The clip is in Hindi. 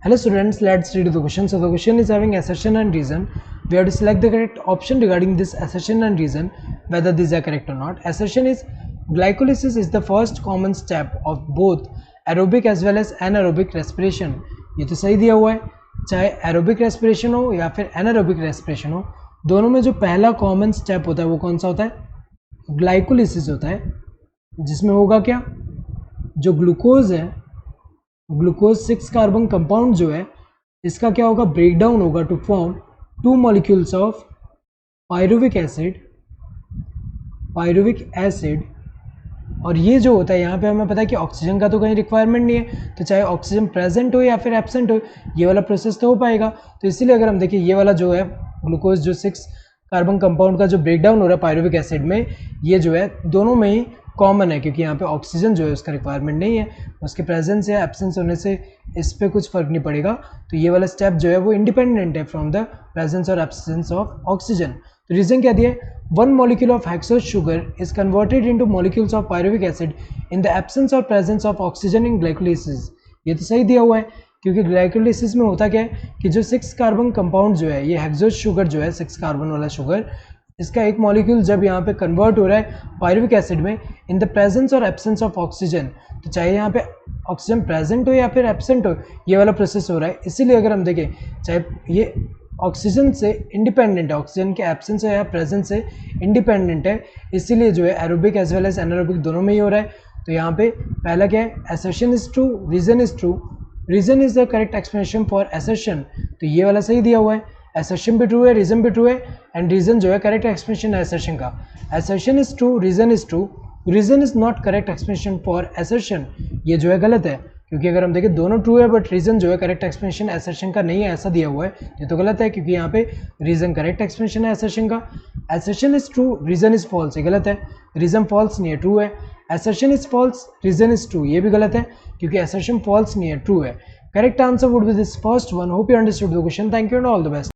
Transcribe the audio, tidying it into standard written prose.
Hello students, let's read the question. So the question is having assertion and reason. We have to select the correct option regarding this assertion and reason, whether these are correct or not. Assertion is glycolysis is the first common step of both aerobic as well as anaerobic respiration. ये तो सही दिया हुआ है, चाहे एरोबिक रेस्पिरेशन हो या फिर एनारोबिक रेस्पिरेशन हो, दोनों में जो पहला कॉमन स्टेप होता है वो कौन सा होता है? ग्लाइकोलिसिस होता है, जिसमें होगा क्या? जो ग्लूकोज है, ग्लूकोज 6 कार्बन कंपाउंड जो है, इसका क्या होगा? ब्रेक डाउन होगा to form 2 molecules of pyruvic acid. और ये जो होता है यहाँ पे हमें पता है कि ऑक्सीजन का तो कहीं रिक्वायरमेंट नहीं है, तो चाहे ऑक्सीजन प्रेजेंट हो या फिर एब्सेंट हो, ये वाला प्रोसेस तो हो पाएगा। तो इसीलिए अगर हम देखिए ये वाला जो है ग्लूकोज जो 6 कार्बन कंपाउंड का जो ब्रेक डाउन हो रहा है पायरुविक एसिड में, ये जो है दोनों में ही कॉमन है, क्योंकि यहाँ पे ऑक्सीजन जो है उसका रिक्वायरमेंट नहीं है, उसके प्रेजेंस या एब्सेंस होने से इस पर कुछ फर्क नहीं पड़ेगा। तो ये वाला स्टेप जो है वो इंडिपेंडेंट है फ्रॉम द प्रेजेंस और एब्सेंस ऑफ ऑक्सीजन। तो रीजन क्या दिया है? 1 molecule of hexose sugar is converted into molecules of pyruvic acid in the absence or presence of oxygen in glycolysis। ये तो सही दिया हुआ है, क्योंकि ग्लाइकोलिसिस में होता क्या है कि जो 6 कार्बन कंपाउंड जो है, ये हेक्सोज शुगर जो है 6 कार्बन वाला शुगर, इसका एक मॉलिक्यूल जब यहाँ पे कन्वर्ट हो रहा है पायरुविक एसिड में इन द प्रेजेंस और एब्सेंस ऑफ ऑक्सीजन, तो चाहे यहाँ पे ऑक्सीजन प्रेजेंट हो या फिर एब्सेंट हो, ये वाला प्रोसेस हो रहा है। इसीलिए अगर हम देखें, चाहे ये ऑक्सीजन से इंडिपेंडेंट है, ऑक्सीजन के एब्सेंस है या प्रेजेंस से इंडिपेंडेंट है, इसीलिए जो है aerobic as well as anaerobic दोनों में ही हो रहा है। तो यहाँ पे पहला क्या है? Assertion is true, reason is true, reason is the correct explanation for assertion. तो ये वाला सही दिया हुआ है, असर्शन भी ट्रू है, रीजन भी ट्रू है, एंड रीजन जो है करेक्ट एक्सप्लेनेशन है असर्शन का। Assertion is true, reason is true, reason is not correct explanation for assertion, ये जो है गलत है, क्योंकि अगर हम देखें दोनों ट्रू है बट रीजन जो है करेक्ट एक्सप्लेनेशन असर्शन का नहीं है, ऐसा दिया हुआ है, ये तो गलत है, क्योंकि यहाँ पे रीजन करेक्ट एक्सप्लेनेशन है असर्शन का। Assertion is true, reason is false, ये गलत है, रीजन फॉल्स नहीं है, ट्रू है। Assertion is false, reason is true, ये भी गलत है, क्योंकि असर्शन फॉल्स नहीं है, ट्रू है। Correct answer would be this first one. Hope you understood the question. Thank you and all the best.